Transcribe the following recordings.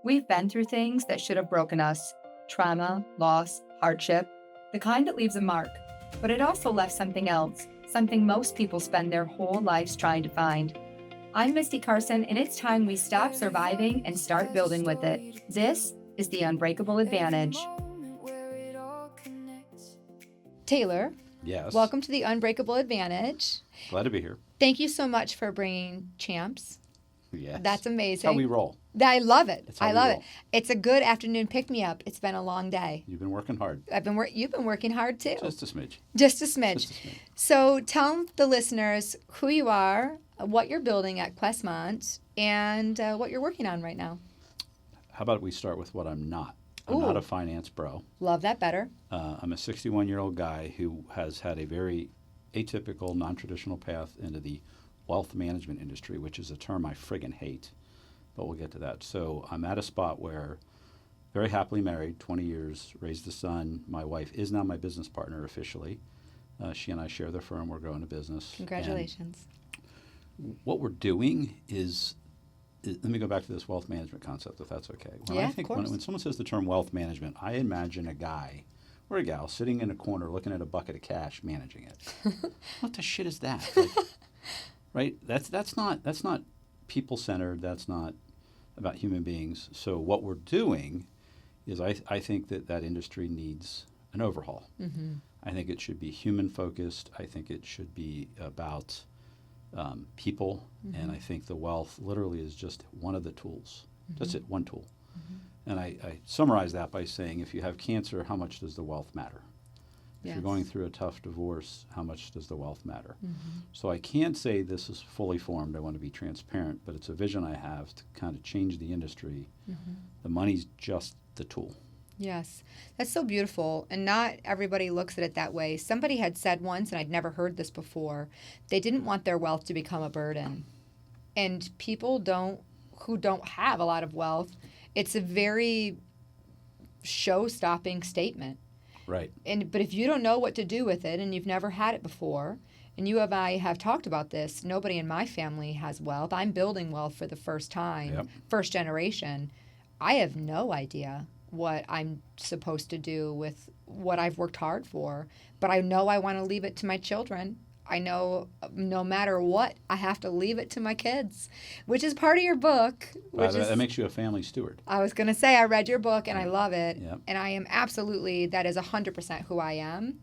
We've been through things that should have broken us: trauma, loss, hardship, the kind that leaves a mark. But it also left something else, something most people spend their whole lives trying to find. I'm Misty Carson, and it's time we stop surviving and start building with it. This is the Unbreakable Advantage. Taylor, Yes. welcome to the Unbreakable Advantage. Glad to be here. Thank you so much for bringing champs. Yes. That's amazing. That's how we roll. I love it. That's how I we love roll. it. It's a good afternoon pick-me-up. It's been a long day. You've been working hard. You've been working hard too. Just a smidge. Just a smidge. Just a smidge. So tell the listeners who you are, what you're building at Questmont, and what you're working on right now. How about we start with what I'm not? I'm Ooh. not a finance bro. Love that better. I'm a 61-year-old guy who has had a very atypical, non-traditional path into the wealth management industry, which is a term I friggin' hate, but we'll get to that. So I'm at a spot where very happily married, 20 years, raised a son. My wife is now my business partner officially. She and I share the firm. We're growing a business. Congratulations. And what we're doing is let me go back to this wealth management concept, if that's okay. Of course. When someone says the term wealth management, I imagine a guy or a gal sitting in a corner looking at a bucket of cash managing it. What the shit is that? Like, right? That's not people centered. That's not about human beings. So what we're doing is I think that industry needs an overhaul. Mm-hmm. I think it should be human focused. I think it should be about people, Mm-hmm. and I think the wealth literally is just one of the tools. Mm-hmm. That's it, one tool. Mm-hmm. And I summarize that by saying, if you have cancer, how much does the wealth matter? If Yes. you're going through a tough divorce, how much does the wealth matter? Mm-hmm. So I can't say this is fully formed. I want to be transparent, but it's a vision I have to kind of change the industry. Mm-hmm. The money's just the tool. Yes, that's so beautiful, and not everybody looks at it that way. Somebody had said once, and I'd never heard this before, they didn't want their wealth to become a burden. And people who don't have a lot of wealth, it's a very show-stopping statement. Right. But if you don't know what to do with it, and you've never had it before, and I have talked about this, nobody in my family has wealth. I'm building wealth for the first time, Yep. first generation. I have no idea what I'm supposed to do with what I've worked hard for, but I know I want to leave it to my children. I know no matter what, I have to leave it to my kids, which is part of your book. That makes you a family steward. I was going to say, I read your book and I love it. Yep. And I am absolutely, that is 100% who I am.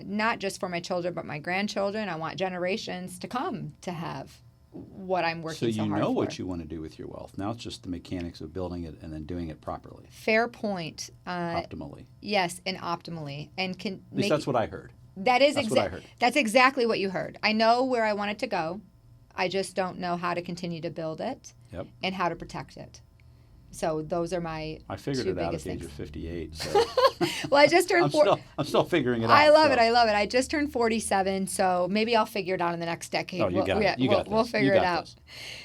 Not just for my children, but my grandchildren. I want generations to come to have what I'm working so hard for. So you know what you want to do with your wealth. Now it's just the mechanics of building it and then doing it properly. Fair point. Optimally. Yes, and optimally. And At least that's what I heard. That's what I heard. That's exactly what you heard. I know where I want it to go. I just don't know how to continue to build it. Yep. And how to protect it. So those are my I figured two it out at biggest the age things. of 58. So Well, I just turned I'm still figuring it out. I love it. I just turned 47, so maybe I'll figure it out in the next decade. Oh, you got it. We'll figure it out.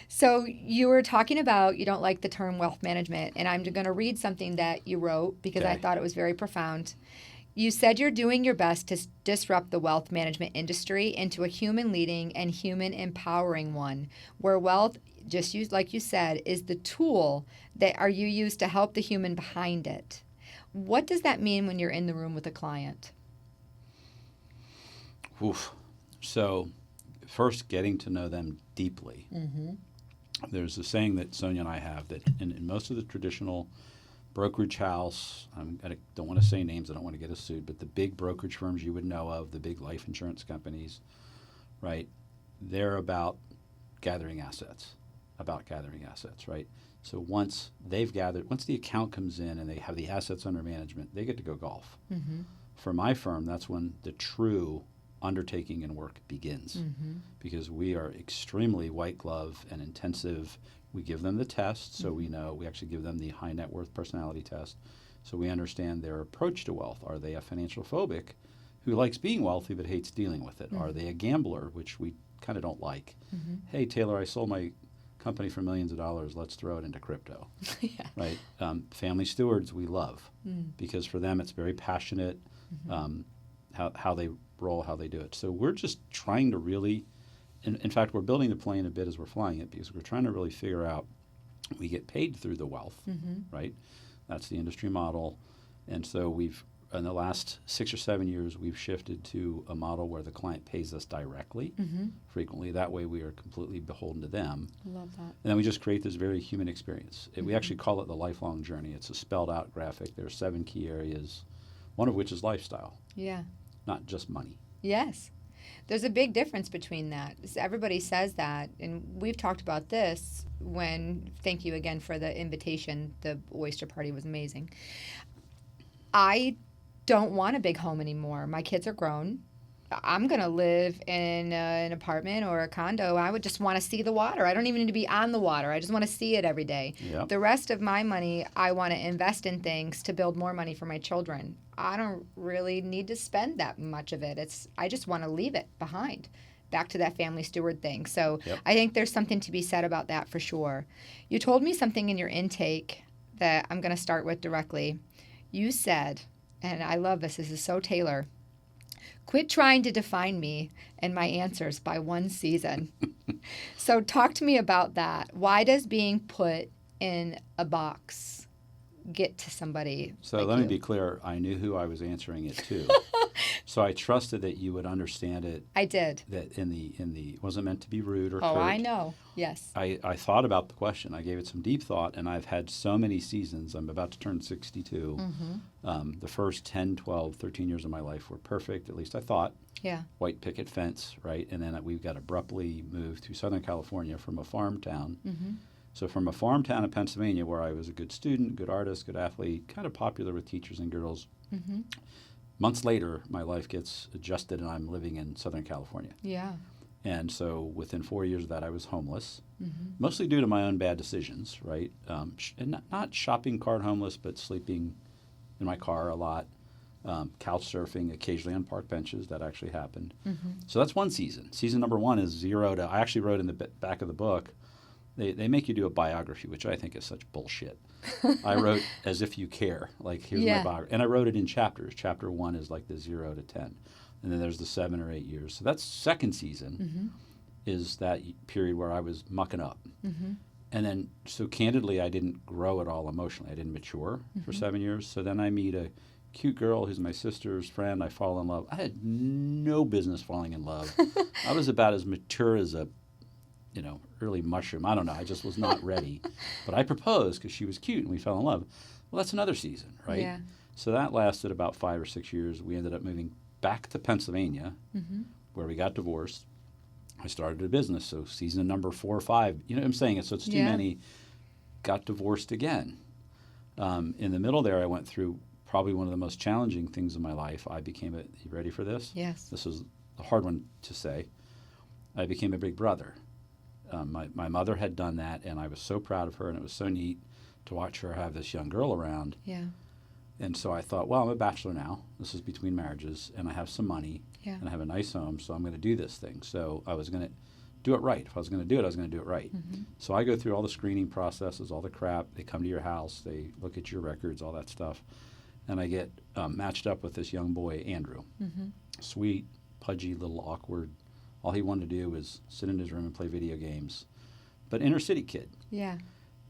So you were talking about you don't like the term wealth management, and I'm going to read something that you wrote because I thought it was very profound. You said you're doing your best to disrupt the wealth management industry into a human leading and human empowering one, where wealth, just used like you said, is the tool that you use to help the human behind it. What does that mean when you're in the room with a client? Oof. So first, getting to know them deeply. Mm-hmm. There's a saying that Sonya and I have that in most of the traditional brokerage house, I don't want to say names, I don't want to get us sued, but the big brokerage firms you would know of, the big life insurance companies, right? They're about gathering assets, right? So once the account comes in and they have the assets under management, they get to go golf. Mm-hmm. For my firm, that's when the true undertaking and work begins, Mm-hmm. because we are extremely white glove and intensive. We give them the test, so we know. We actually give them the high net worth personality test, so we understand their approach to wealth. Are they a financial phobic who likes being wealthy but hates dealing with it? Mm-hmm. Are they a gambler, which we kind of don't like? Mm-hmm. Hey, Taylor, I sold my company for millions of dollars. Let's throw it into crypto. Yeah. Right? Family stewards we love because for them it's very passionate, how they roll, how they do it. So we're just trying to really, in fact, we're building the plane a bit as we're flying it because we're trying to really figure out We get paid through the wealth, right? That's the industry model. And so in the last 6 or 7 years, we've shifted to a model where the client pays us directly, frequently. That way we are completely beholden to them. I love that. And then we just create this very human experience. We actually call it the lifelong journey. It's a spelled out graphic. There are 7 key areas, one of which is lifestyle, Yeah. not just money. Yes. There's a big difference between that. Everybody says that, and we've talked about this thank you again for the invitation. The oyster party was amazing. I don't want a big home anymore. My kids are grown. I'm going to live in an apartment or a condo. I would just want to see the water. I don't even need to be on the water. I just want to see it every day. Yep. The rest of my money, I want to invest in things to build more money for my children. I don't really need to spend that much of it. I just want to leave it behind. Back to that family steward thing. So Yep. I think there's something to be said about that for sure. You told me something in your intake that I'm going to start with directly. You said, and I love this is so Taylor, quit trying to define me and my answers by one season. So talk to me about that. Why does being put in a box get to somebody So like let you? me be clear. I knew who I was answering it to. So I trusted that you would understand it. I did. That in the wasn't meant to be rude or Oh, curt. I know. Yes. I thought about the question. I gave it some deep thought, and I've had so many seasons. I'm about to turn 62. The first 10, 12, 13 years of my life were perfect, at least I thought. Yeah. White picket fence, right? And then we got abruptly moved to Southern California from a farm town. So from a farm town in Pennsylvania where I was a good student, good artist, good athlete, kind of popular with teachers and girls, months later, my life gets adjusted and I'm living in Southern California. Yeah. And so within 4 years of that, I was homeless, mostly due to my own bad decisions, right? And not shopping cart homeless, but sleeping in my car a lot, couch surfing occasionally on park benches. That actually happened. So that's one season. Season number 1 is 0 to, I actually wrote in the back of the book, they make you do a biography, which I think is such bullshit. I wrote as if you care, like here's my biography. And I wrote it in chapters. Chapter 1 is like the 0 to 10. And then there's the 7 or 8 years. So that's second season is that period where I was mucking up. And then, so candidly, I didn't grow at all emotionally. I didn't mature for 7 years. So then I meet a cute girl who's my sister's friend. I fall in love. I had no business falling in love. I was about as mature as a early mushroom. I don't know. I just was not ready. But I proposed because she was cute and we fell in love. Well, that's another season, right? Yeah. So that lasted about 5 or 6 years. We ended up moving back to Pennsylvania where we got divorced. I started a business. So season number 4 or 5, you know what I'm saying? So it's too many. Got divorced again. In the middle there, I went through probably one of the most challenging things in my life. I became you ready for this? Yes. This is a hard one to say. I became a big brother. My mother had done that, and I was so proud of her, and it was so neat to watch her have this young girl around. Yeah. And so I thought, well, I'm a bachelor now. This is between marriages, and I have some money, and I have a nice home, so I'm going to do this thing. So I was going to do it right. If I was going to do it, I was going to do it right. So I go through all the screening processes, all the crap. They come to your house. They look at your records, all that stuff. And I get matched up with this young boy, Andrew. Sweet, pudgy, little awkward. All he wanted to do was sit in his room and play video games. But inner city kid. Yeah.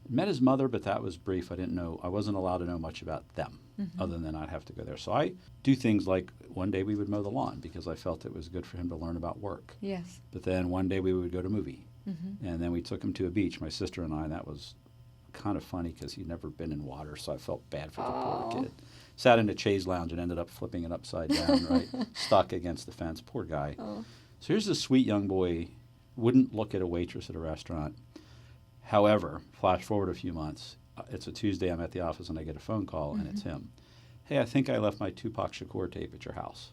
Met his mother, but that was brief. I wasn't allowed to know much about them other than I'd have to go there. So I do things like one day we would mow the lawn because I felt it was good for him to learn about work. Yes. But then one day we would go to a movie. And then we took him to a beach, my sister and I, and that was kind of funny because he'd never been in water, so I felt bad for the poor kid. Sat in a chaise lounge and ended up flipping it upside down, right? Stuck against the fence. Poor guy. So here's this sweet young boy, wouldn't look at a waitress at a restaurant. However, flash forward a few months, it's a Tuesday, I'm at the office and I get a phone call and it's him. Hey, I think I left my Tupac Shakur tape at your house.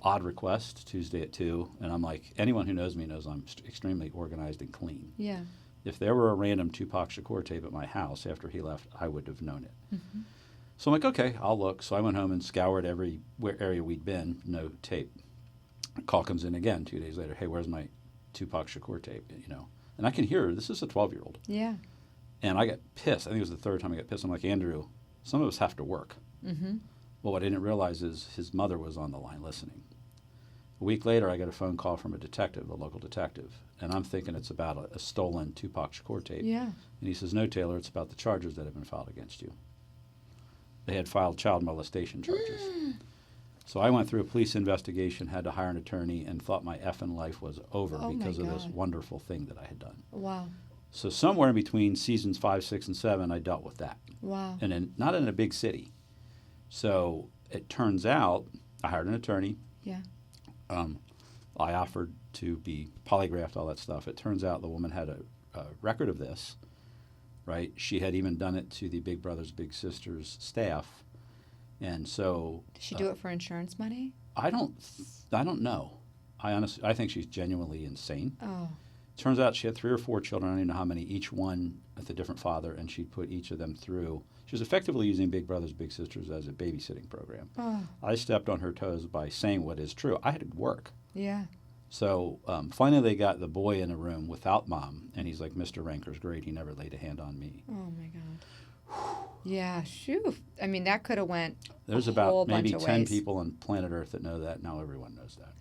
Odd request, Tuesday at 2, and I'm like, anyone who knows me knows I'm extremely organized and clean. Yeah. If there were a random Tupac Shakur tape at my house after he left, I would have known it. So I'm like, okay, I'll look. So I went home and scoured every area we'd been, no tape. A call comes in again 2 days later. Hey, where's my Tupac Shakur tape? And I can hear her. This is a 12-year-old. Yeah. And I got pissed. I think it was the third time I got pissed. I'm like, Andrew, some of us have to work. Well, what I didn't realize is his mother was on the line listening. A week later, I got a phone call from a detective, a local detective, and I'm thinking it's about a stolen Tupac Shakur tape. Yeah. And he says, "No, Taylor, it's about the charges that have been filed against you." They had filed child molestation charges. So I went through a police investigation, had to hire an attorney, and thought my effing life was over because of this wonderful thing that I had done. Wow. So somewhere in between seasons 5, 6, and 7, I dealt with that. Wow. And not in a big city. So it turns out I hired an attorney. Yeah. I offered to be polygraphed, all that stuff. It turns out the woman had a record of this, right? She had even done it to the Big Brothers Big Sisters staff. And so Did she do it for insurance money? I don't know. I think she's genuinely insane. Oh. Turns out she had 3 or 4 children. I don't even know how many, each one with a different father, and she'd put each of them through. She was effectively using Big Brothers Big Sisters as a babysitting program. Oh. I stepped on her toes by saying what is true. I had to work. Yeah. So finally they got the boy in a room without mom, and he's like, "Mr. Ranker's great. He never laid a hand on me." Oh my God. Yeah, shoo. I mean, that could have went. There's a about whole maybe bunch of 10 ways. people on planet Earth that know that. Now everyone knows that.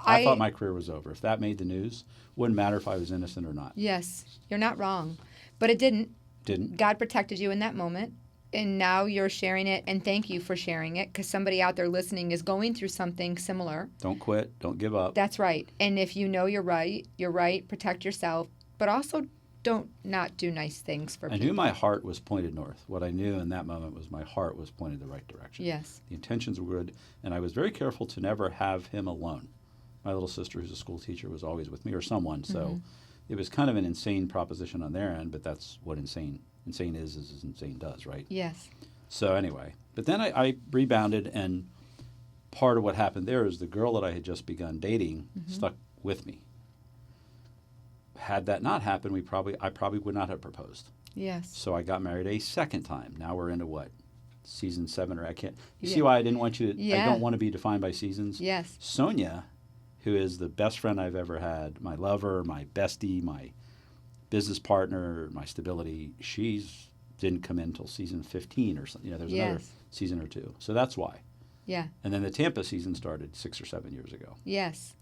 I thought my career was over. If that made the news, wouldn't matter if I was innocent or not. Yes, you're not wrong, but it didn't. Didn't. God protected you in that moment, and now you're sharing it, and thank you for sharing it, because somebody out there listening is going through something similar. Don't quit. Don't give up. That's right. And if you know you're right. Protect yourself, but also don't not do nice things for I people. knew my heart was pointed north. What I knew in that moment was my heart was pointed the right direction. Yes. The intentions were good, and I was very careful to never have him alone. My little sister, who's a school teacher, was always with me, or someone. So it was kind of an insane proposition on their end, but that's what insane is insane does, right? Yes. So anyway, but then I rebounded, and part of what happened there is the girl that I had just begun dating stuck with me. Had that not happened, I probably would not have proposed. Yes. So I got married a second time. Now we're into what? Season 7, or I can't. You see why I didn't want you to, I don't want to be defined by seasons? Yes. Sonya, who is the best friend I've ever had, my lover, my bestie, my business partner, my stability, didn't come in until season 15 or something. There's another season or 2. So that's why. Yeah. And then the Tampa season started 6 or 7 years ago. Yes.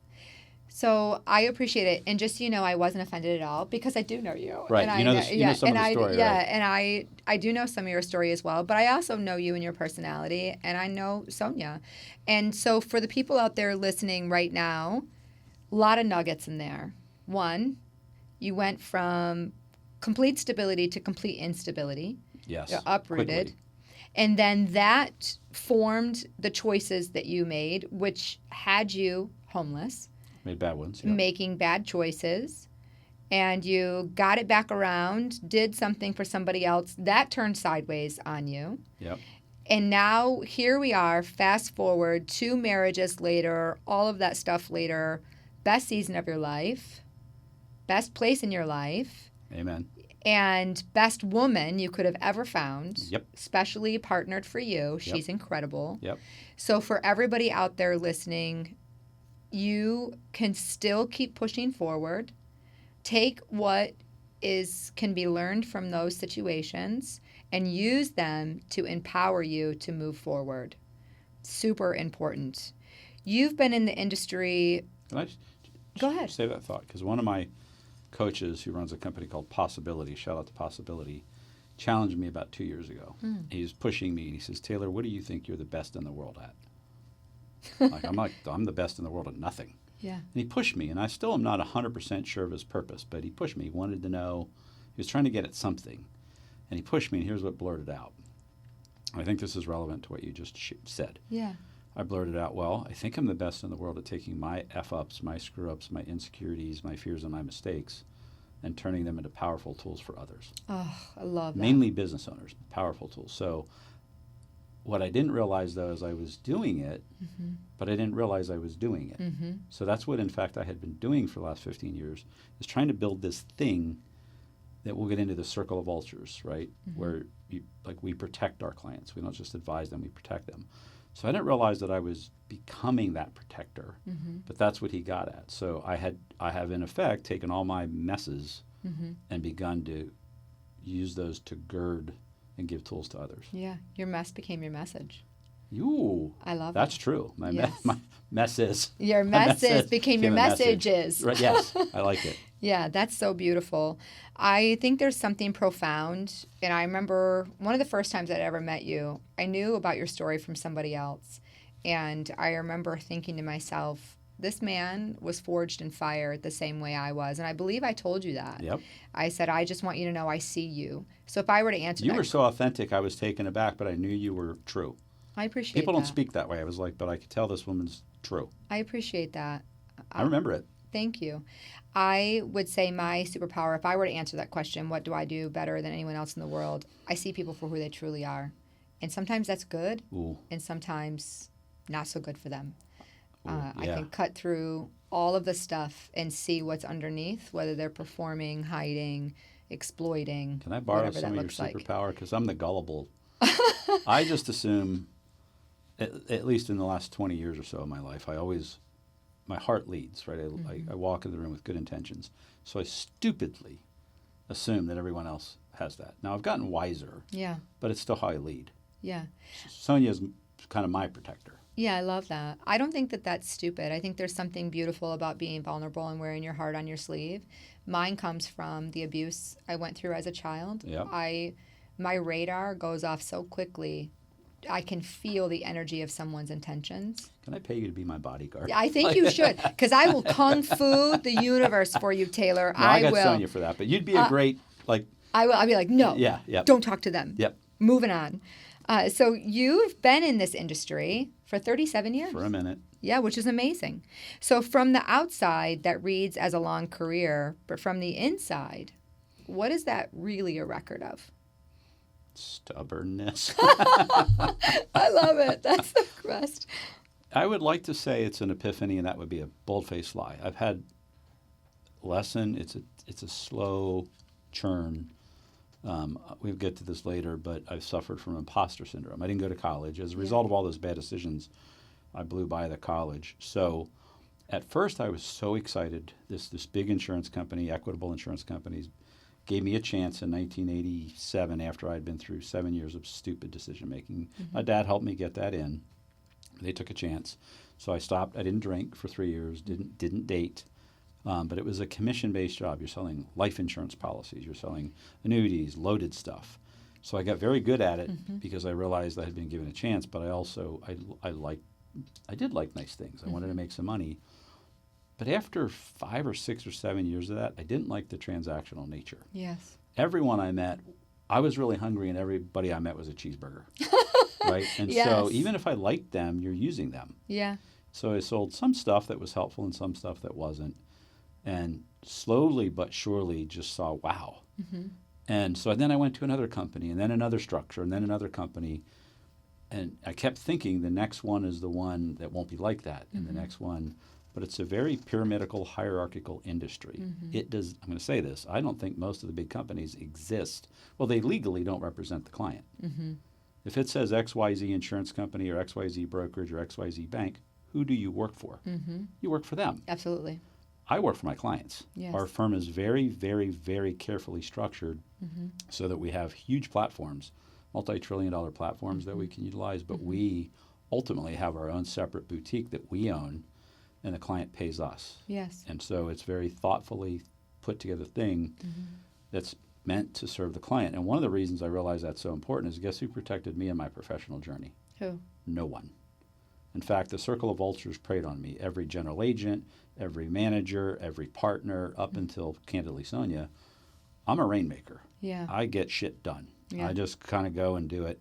So I appreciate it, and just so you know, I wasn't offended at all because I do know you. Right. And you know some of the story, yeah, right? and I do know some of your story as well, but I also know you and your personality, and I know Sonya. And so for the people out there listening right now, a lot of nuggets in there. One, you went from complete stability to complete instability. Yes. You're uprooted. Quickly. And then that formed the choices that you made, which had you homeless. Made bad ones. Yeah. Making bad choices, and you got it back around, did something for somebody else, that turned sideways on you. Yep. And now here we are, fast forward 2 marriages later, all of that stuff later, best season of your life, best place in your life. Amen. And best woman you could have ever found. Yep. Especially partnered for you. She's incredible. Yep. So for everybody out there listening, you can still keep pushing forward. Take what can be learned from those situations and use them to empower you to move forward. Super important. You've been in the industry. Can I just Go ahead. say that thought? Because one of my coaches who runs a company called Possibility, shout out to Possibility, challenged me about 2 years ago. He was pushing me, and he says, "Taylor, what do you think you're the best in the world at?" I'm the best in the world at nothing. Yeah. And he pushed me, and I still am not 100% sure of his purpose, but he pushed me. He wanted to know. He was trying to get at something. And he pushed me, and here's what blurted out. I think this is relevant to what you just said. Yeah. I blurted out, well, I think I'm the best in the world at taking my F-ups, my screw-ups, my insecurities, my fears, and my mistakes, and turning them into powerful tools for others. Oh, I love that. Mainly business owners, powerful tools. So what I didn't realize, though, is I was doing it, but I didn't realize I was doing it. So that's what, in fact, I had been doing for the last 15 years, is trying to build this thing that we'll get into the circle of vultures, right, where we protect our clients. We don't just advise them, we protect them. So I didn't realize that I was becoming that protector, but that's what he got at. So I have, in effect, taken all my messes and begun to use those to gird and give tools to others. Yeah, your mess became your message. You. I love That's it. true. Yes. My messes. Your My messes became your a message. messages. Right, yes, I like it. Yeah, that's so beautiful. I think there's something profound. And I remember one of the first times I'd ever met you, I knew about your story from somebody else. And I remember thinking to myself, this man was forged in fire the same way I was. And I believe I told you that. Yep. I said, I just want you to know I see you. So if I were to answer You that, were so authentic, I was taken aback, but I knew you were true. I appreciate People that. don't speak that way. I was like, but I could tell this woman's true. I appreciate that. I remember it. Thank you. I would say my superpower, if I were to answer that question, what do I do better than anyone else in the world? I see people for who they truly are. And sometimes that's good, Ooh. and sometimes not so good for them. Ooh, I yeah. can cut through all of the stuff and see what's underneath, whether they're performing, hiding, exploiting. Can I borrow whatever some that of your looks like. superpower? Because I'm the gullible. I just assume, at least in the last 20 years or so of my life, my heart leads, right? I walk in the room with good intentions. So I stupidly assume that everyone else has that. Now, I've gotten wiser, Yeah, but it's still how I lead. yeah. Sonya is kind of my protector. Yeah, I love that. I don't think that that's stupid. I think there's something beautiful about being vulnerable and wearing your heart on your sleeve. Mine comes from the abuse I went through as a child. Yep. My radar goes off so quickly. I can feel the energy of someone's intentions. Can I pay you to be my bodyguard? I think you should, because I will kung fu the universe for you, Taylor. No, I got will. Sonya for that, but you'd be a great, I will. I'll be like, no, yeah, yep. don't talk to them. Yep, Moving on. So you've been in this industry for 37 years. for a minute. Yeah, which is amazing. So from the outside, that reads as a long career, but from the inside, what is that really a record of? Stubbornness. I love it. That's the best. I would like to say it's an epiphany, and that would be a bold-faced lie. I've had lesson. It's a slow churn. We'll get to this later, but I've suffered from imposter syndrome. I didn't go to college. As a result of all those bad decisions, I blew by the college. So at first I was so excited. This big insurance company, Equitable Insurance Companies, gave me a chance in 1987 after I'd been through 7 years of stupid decision-making. My dad helped me get that in. They took a chance. So I stopped. I didn't drink for 3 years, didn't date. But it was a commission-based job. You're selling life insurance policies. You're selling annuities, loaded stuff. So I got very good at it because I realized I had been given a chance. But I also I did like nice things. I wanted to make some money. But after 5 or 6 or 7 years of that, I didn't like the transactional nature. Yes. Everyone I met, I was really hungry, and everybody I met was a cheeseburger, right? And Yes. so even if I liked them, you're using them. Yeah. So I sold some stuff that was helpful and some stuff that wasn't. And slowly but surely just saw, wow. And so then I went to another company, and then another structure, and then another company. And I kept thinking the next one is the one that won't be like that, and the next one. But it's a very pyramidical, hierarchical industry. It does. I'm going to say this. I don't think most of the big companies exist. Well, they legally don't represent the client. If it says XYZ insurance company or XYZ brokerage or XYZ bank, who do you work for? You work for them. Absolutely. I work for my clients. Yes. Our firm is very, very, very carefully structured so that we have huge platforms, multi-trillion-dollar platforms that we can utilize, but we ultimately have our own separate boutique that we own, and the client pays us. Yes. And so it's very thoughtfully put together thing that's meant to serve the client. And one of the reasons I realize that's so important is guess who protected me in my professional journey? Who? No one. In fact, the circle of vultures preyed on me. Every general agent, every manager, every partner, up until, candidly, Sonya. I'm a rainmaker. Yeah. I get shit done. Yeah. I just kind of go and do it.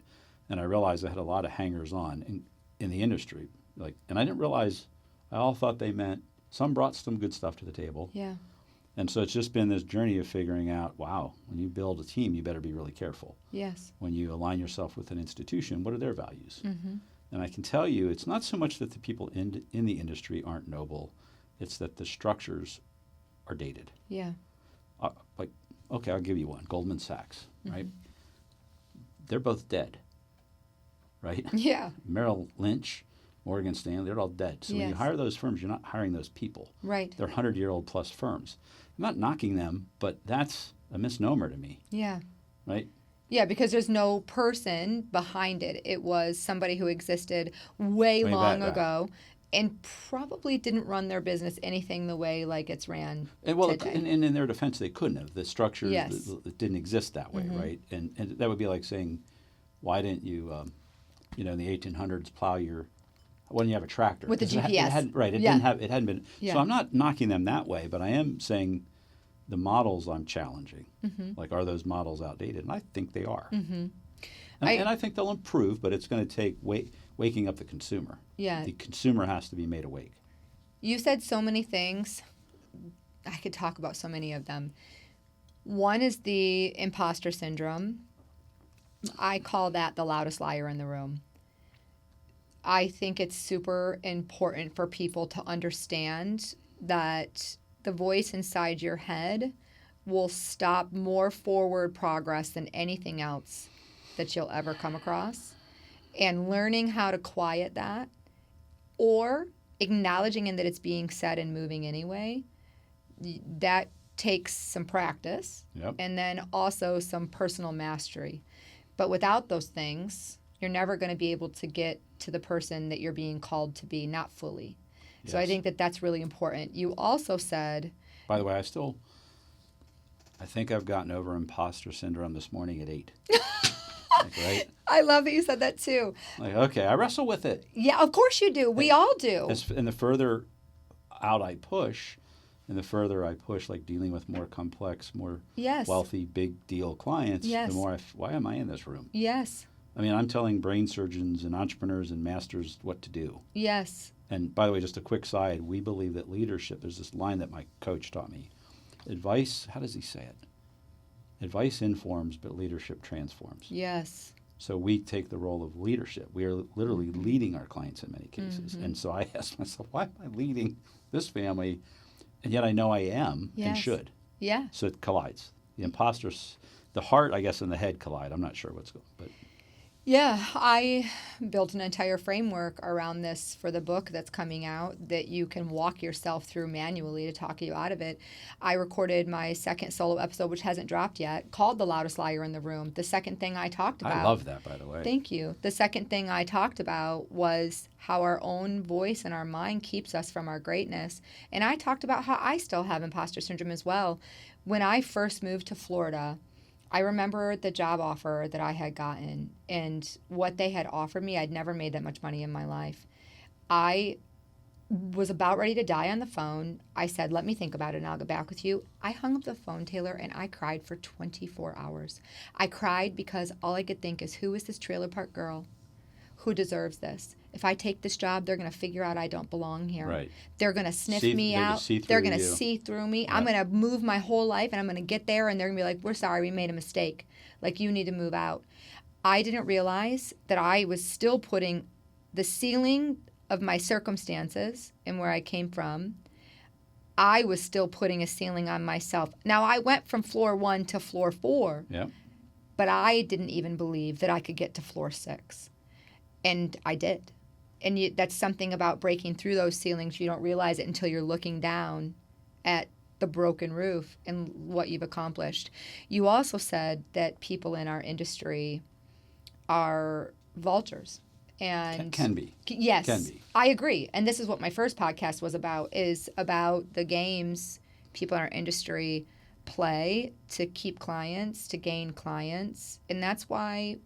And I realized I had a lot of hangers-on in the industry. And I didn't realize, I all thought they meant some brought some good stuff to the table. Yeah. And so it's just been this journey of figuring out, wow, when you build a team, you better be really careful. Yes. When you align yourself with an institution, what are their values? And I can tell you, it's not so much that the people in the industry aren't noble, it's that the structures are dated. Yeah. Okay, I'll give you one. Goldman Sachs, right? They're both dead, right? Yeah. Merrill Lynch, Morgan Stanley, they're all dead. So when you Yes. hire those firms, you're not hiring those people. Right. They're 100-year-old plus firms. I'm not knocking them, but that's a misnomer to me, Yeah. right? Yeah, because there's no person behind it. It was somebody who existed way long back. ago and probably didn't run their business anything the way like it's ran And well, today. and in their defense, they couldn't have. The structures Yes. it didn't exist that way, right? And that would be like saying, why didn't you, in the 1800s, plow your? Why didn't you have a tractor? With the 'Cause GPS. It hadn't, right. It Yeah. didn't have. It hadn't been. Yeah. So I'm not knocking them that way, but I am saying the models I'm challenging. Like, are those models outdated? And I think they are. And I think they'll improve, but it's going to take waking up the consumer. Yeah. The consumer has to be made awake. You said so many things. I could talk about so many of them. One is the imposter syndrome. I call that the loudest liar in the room. I think it's super important for people to understand that the voice inside your head will stop more forward progress than anything else that you'll ever come across. And learning how to quiet that, or acknowledging that it's being said and moving anyway, that takes some practice. Yep. And then also some personal mastery. But without those things, you're never going to be able to get to the person that you're being called to be, not fully. So I Yes. think that that's really important. You also said, By the way, I think I've gotten over imposter syndrome this morning at 8. Right? I love that you said that too. Like, okay, I wrestle with it. Yeah, of course you do. We all do. And the further out I push, and the further I push, like dealing with more complex, more Yes. wealthy, big deal clients, Yes. the more why am I in this room? Yes. I mean, I'm telling brain surgeons and entrepreneurs and masters what to do. Yes. And by the way, just a quick side, we believe that leadership, there's this line that my coach taught me. Advice, how does he say it? Advice informs, but leadership transforms. Yes. So we take the role of leadership. We are literally leading our clients in many cases. And so I asked myself, why am I leading this family? And yet I know I am and Yes. should. Yeah. So it collides. The imposters, the heart, I guess, and the head collide. I'm not sure what's going on. But Yeah, I built an entire framework around this for the book that's coming out that you can walk yourself through manually to talk you out of it. I recorded my second solo episode, which hasn't dropped yet, called The Loudest Liar in the Room. The second thing I talked about. I love that, by the way. Thank you. The second thing I talked about was how our own voice and our mind keeps us from our greatness. And I talked about how I still have imposter syndrome as well. When I first moved to Florida, I remember the job offer that I had gotten and what they had offered me. I'd never made that much money in my life. I was about ready to die on the phone. I said, let me think about it and I'll get back with you. I hung up the phone, Taylor, and I cried for 24 hours. I cried because all I could think is, who is this trailer park girl who deserves this? If I take this job, they're going to figure out I don't belong here. Right. They're going to sniff See- me they're gonna out. see They're through going to you. see through me. Yeah. I'm going to move my whole life, and I'm going to get there, and they're going to be like, we're sorry, we made a mistake. Like, you need to move out. I didn't realize that I was still putting the ceiling of my circumstances and where I came from, I was still putting a ceiling on myself. Now, I went from floor 1 to floor 4, Yeah. but I didn't even believe that I could get to floor 6. And I did. And that's something about breaking through those ceilings. You don't realize it until you're looking down at the broken roof and what you've accomplished. You also said that people in our industry are vultures. And Can be. Yes. Can be. I agree. And this is what my first podcast was about, is about the games people in our industry play to keep clients, to gain clients. And that's why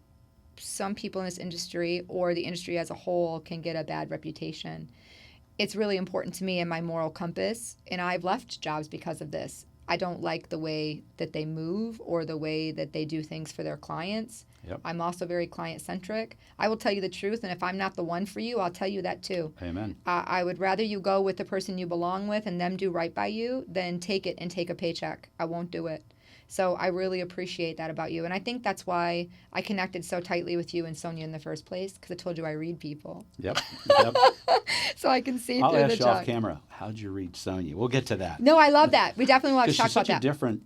some people in this industry, or the industry as a whole, can get a bad reputation. It's really important to me and my moral compass, and I've left jobs because of this. I don't like the way that they move or the way that they do things for their clients. Yep. I'm also very client-centric. I will tell you the truth, and if I'm not the one for you, I'll tell you that too. Amen. I would rather you go with the person you belong with and them do right by you than take it and take a paycheck. I won't do it. So I really appreciate that about you. And I think that's why I connected so tightly with you and Sonya in the first place, because I told you I read people. Yep. Yep. So I can see I'll through the ask you off junk. camera, how'd you read Sonya? We'll get to that. No, I love that. We definitely want to Because talk she's about such a that. different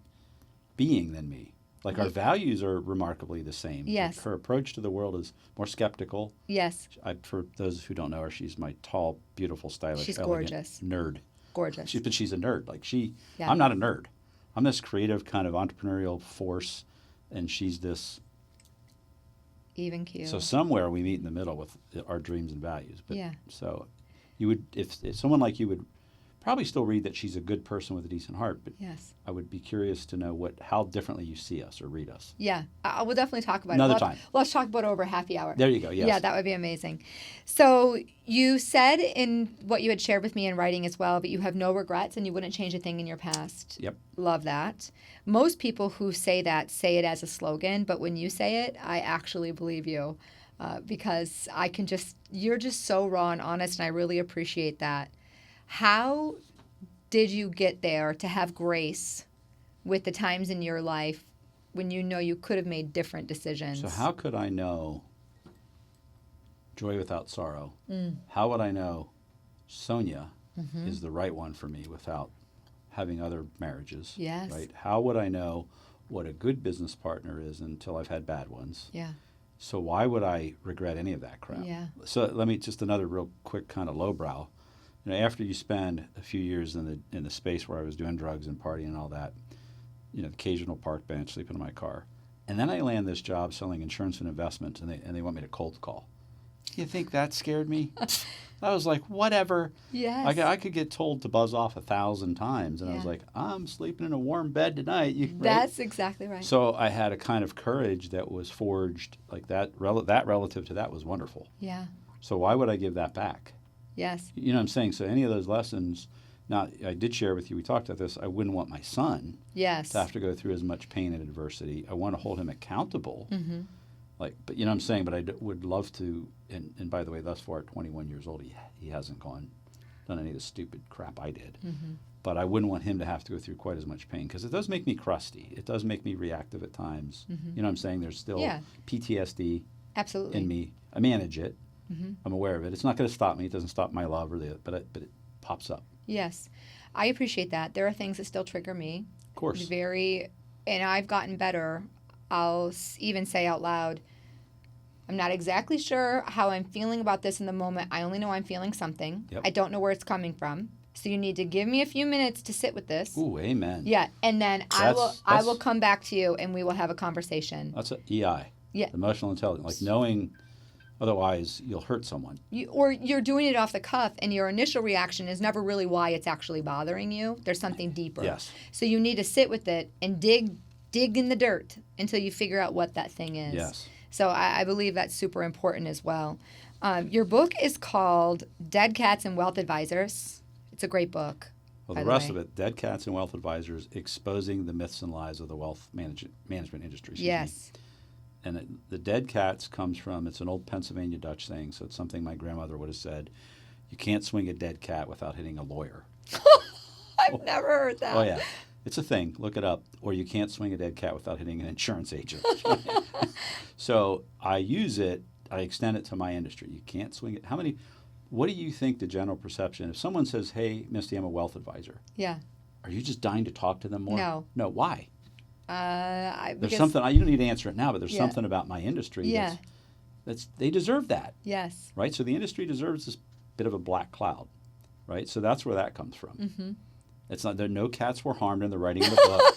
being than me. Like, our values are remarkably the same. Yes. Her approach to the world is more skeptical. Yes, For those who don't know her, she's my tall, beautiful, stylish, She's elegant gorgeous. nerd. gorgeous. But she's a nerd. Like, Yeah. I'm not a nerd. I'm this creative kind of entrepreneurial force, and she's this Even keel. So somewhere we meet in the middle with our dreams and values. But Yeah. So you would, if someone like you would probably still read that she's a good person with a decent heart, but Yes. I would be curious to know how differently you see us or read us. Yeah. We'll definitely talk about Another it. time. Let's talk about it over happy hour. There you go. Yes. Yeah, that would be amazing. So you said in what you had shared with me in writing as well, but you have no regrets and you wouldn't change a thing in your past. Yep. Love that. Most people who say that say it as a slogan, but when you say it, I actually believe you because you're just so raw and honest, and I really appreciate that. How did you get there to have grace with the times in your life when you know you could have made different decisions? So how could I know joy without sorrow? How would I know Sonya is the right one for me without having other marriages? Yes. Right? How would I know what a good business partner is until I've had bad ones? Yeah. So why would I regret any of that crap? Yeah. So let me just another real quick kind of lowbrow. You know, after you spend a few years in the space where I was doing drugs and partying and all that, you know, occasional park bench, sleeping in my car, and then I land this job selling insurance and investments, and they want me to cold call. You think that scared me? I was like, whatever. Yes. I could get told to buzz off 1,000 times, and I was Yeah. like, I'm sleeping in a warm bed tonight. Right? That's exactly right. So I had a kind of courage that was forged like that. That relative to that was wonderful. Yeah. So why would I give that back? Yes. You know what I'm saying? So any of those lessons, now I did share with you, we talked about this, I wouldn't want my son Yes. to have to go through as much pain and adversity. I want to hold him accountable. Mm-hmm. But you know what I'm saying? But would love to, and by the way, thus far at 21 years old, he hasn't done any of the stupid crap I did. Mm-hmm. But I wouldn't want him to have to go through quite as much pain because it does make me crusty. It does make me reactive at times. Mm-hmm. You know what I'm saying? There's still PTSD Absolutely. in me. I manage it. Mm-hmm. I'm aware of it. It's not going to stop me. It doesn't stop my love but it pops up. Yes. I appreciate that. There are things that still trigger me. Of course. And I've gotten better. I'll even say out loud, I'm not exactly sure how I'm feeling about this in the moment. I only know I'm feeling something. Yep. I don't know where it's coming from. So you need to give me a few minutes to sit with this. Ooh, amen. Yeah, and then I will come back to you and we will have a conversation. That's an EI. Yeah. Emotional intelligence. Like knowing, otherwise you'll hurt someone. Or you're doing it off the cuff and your initial reaction is never really why it's actually bothering you. There's something deeper. Yes. So you need to sit with it and dig in the dirt until you figure out what that thing is. Yes. So I believe that's super important as well. Your book is called Dead Cats and Wealth Advisors. It's a great book. Well, the rest of it, Dead Cats and Wealth Advisors, exposing the myths and lies of the wealth management industry. Yes. And the dead cats comes from, it's an old Pennsylvania Dutch saying, so it's something my grandmother would have said, you can't swing a dead cat without hitting a lawyer. I've never heard that. Oh, yeah. It's a thing. Look it up. Or you can't swing a dead cat without hitting an insurance agent. So I use it. I extend it to my industry. You can't swing it. What do you think the general perception, if someone says, hey, Misty, I'm a wealth advisor. Yeah. Are you just dying to talk to them more? No. No, why? There's something, you don't need to answer it now, but there's Yeah. something about my industry Yeah. they deserve that. Yes. Right? So the industry deserves this bit of a black cloud. Right? So that's where that comes from. Mm-hmm. It's not there. No cats were harmed in the writing of the book.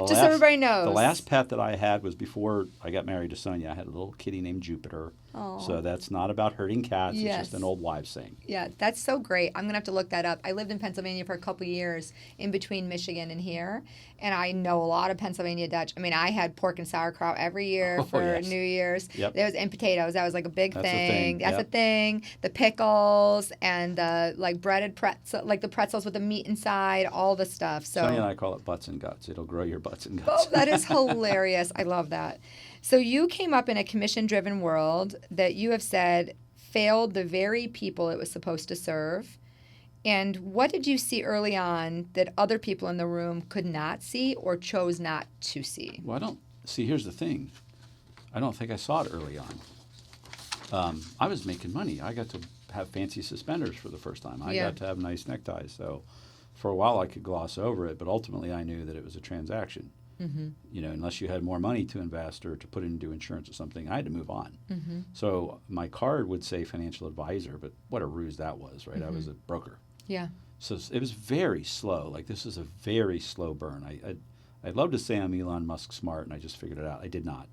Just so everybody knows. The last pet that I had was before I got married to Sonya. I had a little kitty named Jupiter. Aw. So that's not about hurting cats. Yes. It's just an old wives' saying. Yeah, that's so great. I'm going to have to look that up. I lived in Pennsylvania for a couple of years in between Michigan and here, and I know a lot of Pennsylvania Dutch. I mean, I had pork and sauerkraut every year for yes. New Year's. Yep. And potatoes. That was like a big That's a thing. thing. That's Yep. a thing. The pickles and the like breaded pretzel, like the pretzels with the meat inside, all the stuff. So Sonya and I call it butts and guts. It'll grow your butts and guts. Oh, that is hilarious. I love that. So you came up in a commission-driven world that you have said failed the very people it was supposed to serve. And what did you see early on that other people in the room could not see or chose not to see? Well, here's the thing. I don't think I saw it early on. I was making money. I got to have fancy suspenders for the first time. I got to have nice neckties. So for a while I could gloss over it, but ultimately I knew that it was a transaction. Mm-hmm. You know, unless you had more money to invest or to put into insurance or something, I had to move on. Mm-hmm. So my card would say financial advisor, but what a ruse that was, right? Mm-hmm. I was a broker. Yeah. So it was very slow. Like this is a very slow burn. I'd love to say I'm Elon Musk smart and I just figured it out. I did not,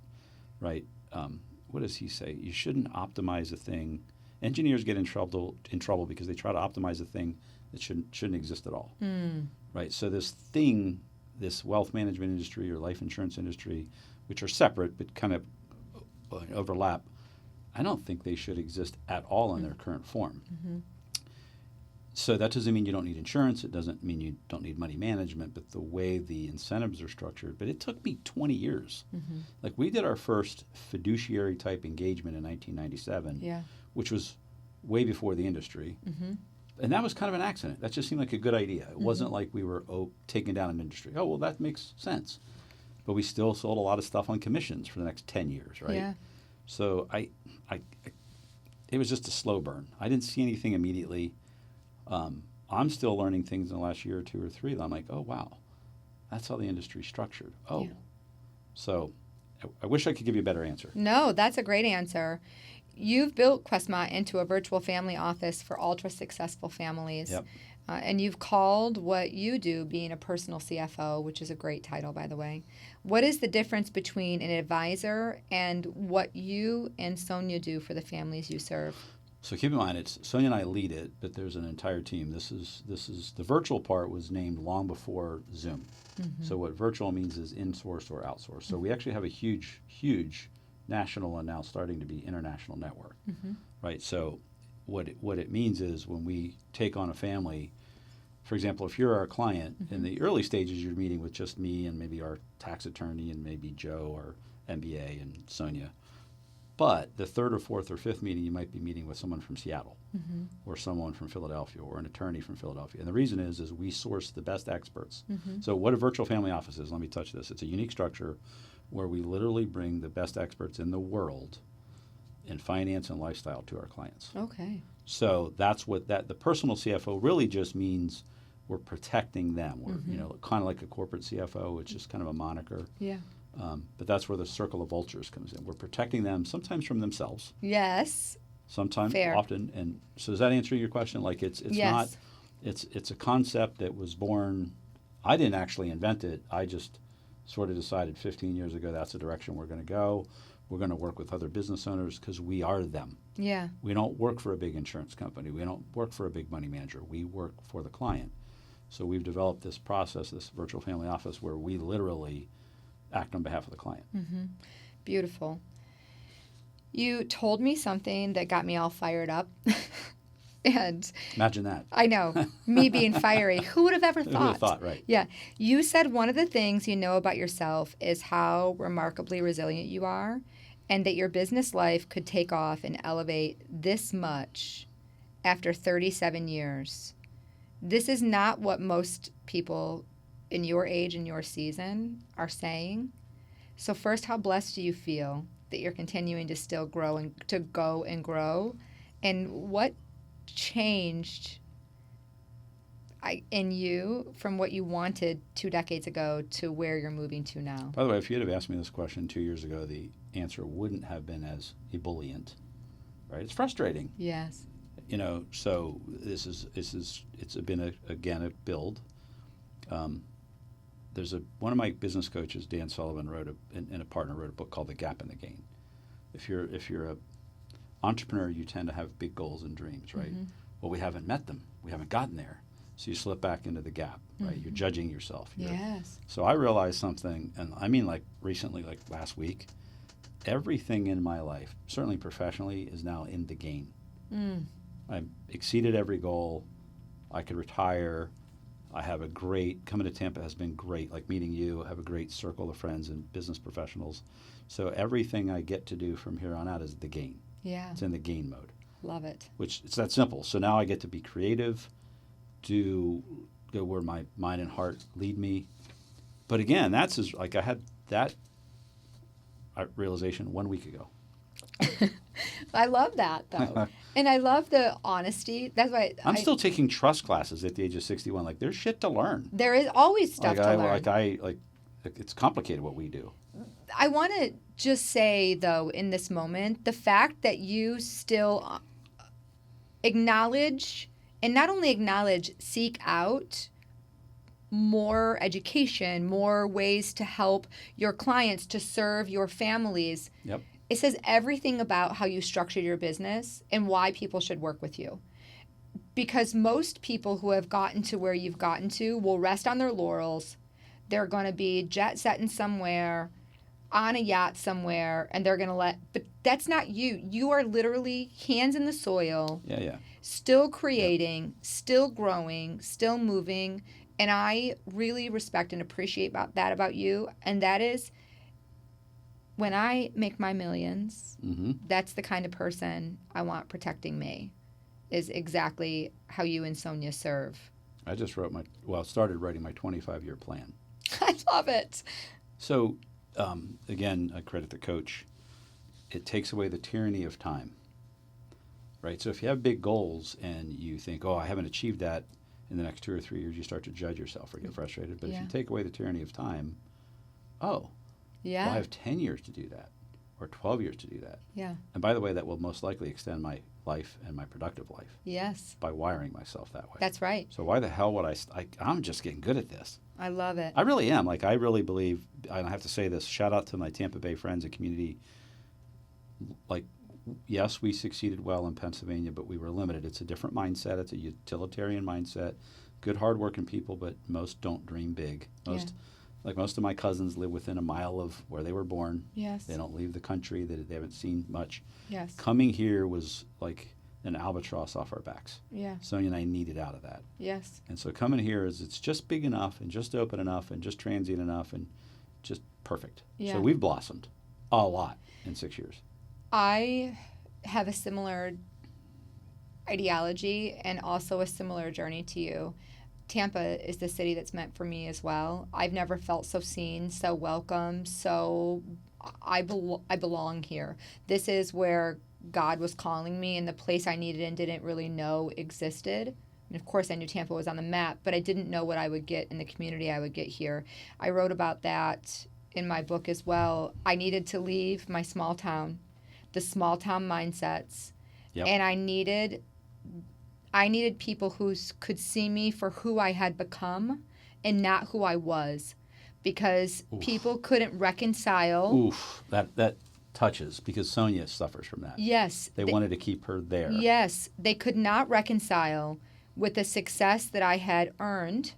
right? what does he say? You shouldn't optimize a thing. Engineers get in trouble because they try to optimize a thing that shouldn't exist at all. Right? So this wealth management industry or life insurance industry, which are separate but kind of overlap, I don't think they should exist at all in their current form. So that doesn't mean you don't need insurance. It doesn't mean you don't need money management, but the way the incentives are structured. But it took me 20 years. Like we did our first fiduciary type engagement in 1997, which was way before the industry. And that was kind of an accident. That just seemed like a good idea. It wasn't like we were taking down an industry. Oh, well, that makes sense. But we still sold a lot of stuff on commissions for the next 10 years, right? Yeah. So it was just a slow burn. I didn't see anything immediately. I'm still learning things in the last year or 2 or 3 that I'm like, oh, wow, that's how the industry's structured. Oh, so I wish I could give you a better answer. No, that's a great answer. You've built Questmont into a virtual family office for ultra successful families. Yep. And you've called what you do being a personal CFO, which is a great title, by the way. What is the difference between an advisor and what you and Sonya do for the families you serve? So keep in mind, it's Sonya and I lead it, but there's an entire team. This is the virtual part was named long before Zoom. So what virtual means is in-source or outsource. So we actually have a huge national and now starting to be international network, right? So what it means is when we take on a family, for example, if you're our client, in the early stages you're meeting with just me and maybe our tax attorney and maybe Joe or MBA and Sonya. But the 3rd or 4th or 5th meeting, you might be meeting with someone from Seattle or someone from Philadelphia or an attorney from Philadelphia. And the reason is we source the best experts. So what a virtual family office is, let me touch this. It's a unique structure where we literally bring the best experts in the world in finance and lifestyle to our clients. Okay. So that's what the personal CFO really just means. We're protecting them. We're kind of like a corporate CFO. It's just kind of a moniker. Yeah. But that's where the circle of vultures comes in. We're protecting them sometimes from themselves. Yes. Sometimes, Fair. often. And so does that answer your question? Like it's not. It's a concept that was born. I didn't actually invent it. I just sort of decided 15 years ago that's the direction we're going to go. We're going to work with other business owners because we are them. Yeah. We don't work for a big insurance company. We don't work for a big money manager. We work for the client. So we've developed this process, this virtual family office, where we literally act on behalf of the client. Beautiful. You told me something that got me all fired up. And imagine that. I know, me being fiery. Who would have ever thought? Who would have thought, right? Yeah. You said one of the things you know about yourself is how remarkably resilient you are, and that your business life could take off and elevate this much after 37 years. This is not what most people in your age and your season are saying. So first, how blessed do you feel that you're continuing to still grow and to go and grow? And what changed in you from what you wanted 2 decades ago to where you're moving to now? By the way, if you'd have asked me this question 2 years ago, the answer wouldn't have been as ebullient, right? It's frustrating. Yes. So it's been a build. There's one of my business coaches, Dan Sullivan, and a partner wrote a book called The Gap and the Gain. If you're a entrepreneur, you tend to have big goals and dreams, right? Well, we haven't met them. We haven't gotten there. So you slip back into the gap, right? You're judging yourself. Yes. So I realized something, and I mean like recently, like last week, everything in my life, certainly professionally, is now in the gain. I've exceeded every goal. I could retire. I have coming to Tampa has been great, like meeting you. I have a great circle of friends and business professionals. So everything I get to do from here on out is the gain. Yeah. It's in the gain mode. Love it. Which it's that simple. So now I get to be creative, go where my mind and heart lead me. But again, I had that realization 1 week ago. I love that, though. And I love the honesty. That's why I'm still taking trust classes at the age of 61. Like, there's shit to learn. There is always stuff to learn. It's complicated what we do. I want to just say, though, in this moment, the fact that you still acknowledge, and not only acknowledge, seek out more education, more ways to help your clients, to serve your families. Yep. It says everything about how you structure your business and why people should work with you. Because most people who have gotten to where you've gotten to will rest on their laurels. They're going to be jet setting somewhere, on a yacht somewhere, and they're going to but that's not you. You are literally hands in the soil, still creating, still growing, still moving. And I really respect and appreciate that about you. And that is, when I make my millions, that's the kind of person I want protecting me, is exactly how you and Sonya serve. I just started writing my 25-year plan. I love it. So, again, I credit the coach. It takes away the tyranny of time, right? So if you have big goals and you think, I haven't achieved that in the next 2 or 3 years, you start to judge yourself or get frustrated. But if you take away the tyranny of time, I have 10 years to do that or 12 years to do that. Yeah. And by the way, that will most likely extend my life and my productive life. Yes. By wiring myself that way. That's right. So why the hell would I'm just getting good at this. I love it. I really am. I really believe, and I have to say this, shout out to my Tampa Bay friends and community. Yes, we succeeded well in Pennsylvania, but we were limited. It's a different mindset. It's a utilitarian mindset. Good, hardworking people, but most don't dream big. Most of my cousins live within a mile of where they were born. Yes. They don't leave the country. They haven't seen much. Yes. Coming here was like an albatross off our backs. Yeah. Sonya and I needed out of that. Yes. And so coming here it's just big enough and just open enough and just transient enough and just perfect. Yeah. So we've blossomed a lot in 6 years. I have a similar ideology and also a similar journey to you. Tampa is the city that's meant for me as well. I've never felt so seen, so welcome, so I belong here. This is where God was calling me, and the place I needed and didn't really know existed. And of course, I knew Tampa was on the map, but I didn't know what I would get in the community I would get here. I wrote about that in my book as well. I needed to leave my small town, the small town mindsets, and I needed people who could see me for who I had become and not who I was, because people couldn't reconcile. That touches, because Sonya suffers from that. Yes. They wanted to keep her there. Yes. They could not reconcile with the success that I had earned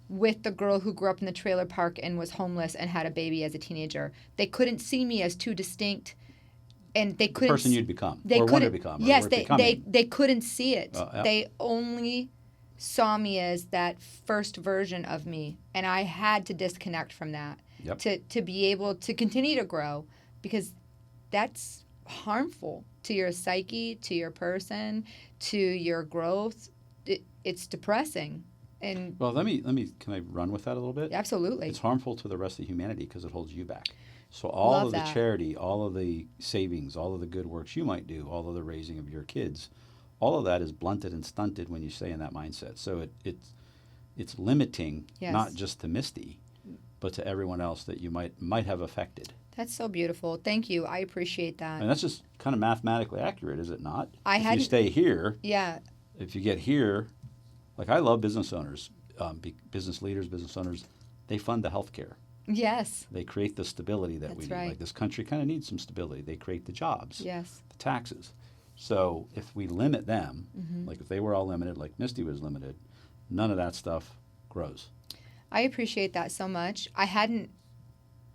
with the girl who grew up in the trailer park and was homeless and had a baby as a teenager. They couldn't see me as two distinct, and they couldn't. The person you'd become, they or couldn't, want to become. Yes, or they couldn't see it. Yeah. They only saw me as that first version of me, and I had to disconnect from that to be able to continue to grow, because that's harmful to your psyche, to your person, to your growth. It's depressing. And well, can I run with that a little bit? Absolutely. It's harmful to the rest of humanity because it holds you back. So all of the charity, all of the savings, all of the good works you might do, all of the raising of your kids, all of that is blunted and stunted when you stay in that mindset. So it's limiting, not just to Misty, but to everyone else that you might have affected. That's so beautiful. Thank you. I appreciate that. And that's just kind of mathematically accurate, is it not? If you stay here, if you get here, like I love business owners, business leaders, business owners, they fund the healthcare. Yes. They create the stability that we need. Like this country kind of needs some stability. They create the jobs, the taxes. So if we limit them, like if they were all limited, like Misty was limited, none of that stuff grows. I appreciate that so much. I hadn't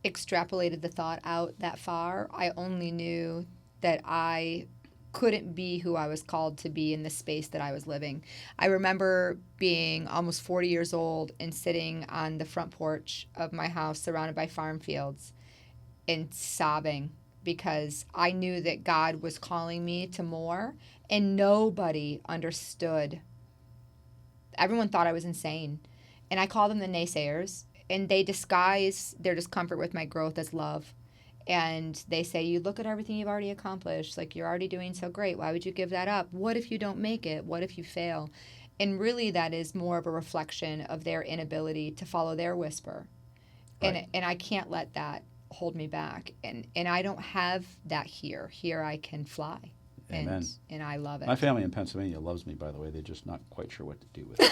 extrapolated the thought out that far. I only knew that I couldn't be who I was called to be in the space that I was living. I remember being almost 40 years old and sitting on the front porch of my house surrounded by farm fields and sobbing, because I knew that God was calling me to more, and nobody understood. Everyone thought I was insane. And I call them the naysayers, and they disguise their discomfort with my growth as love. And they say, you look at everything you've already accomplished. Like, you're already doing so great. Why would you give that up? What if you don't make it? What if you fail? And really, that is more of a reflection of their inability to follow their whisper. Right. And I can't let that hold me back. And I don't have that here. Here I can fly. Amen. And I love it. My family in Pennsylvania loves me, by the way. They're just not quite sure what to do with it.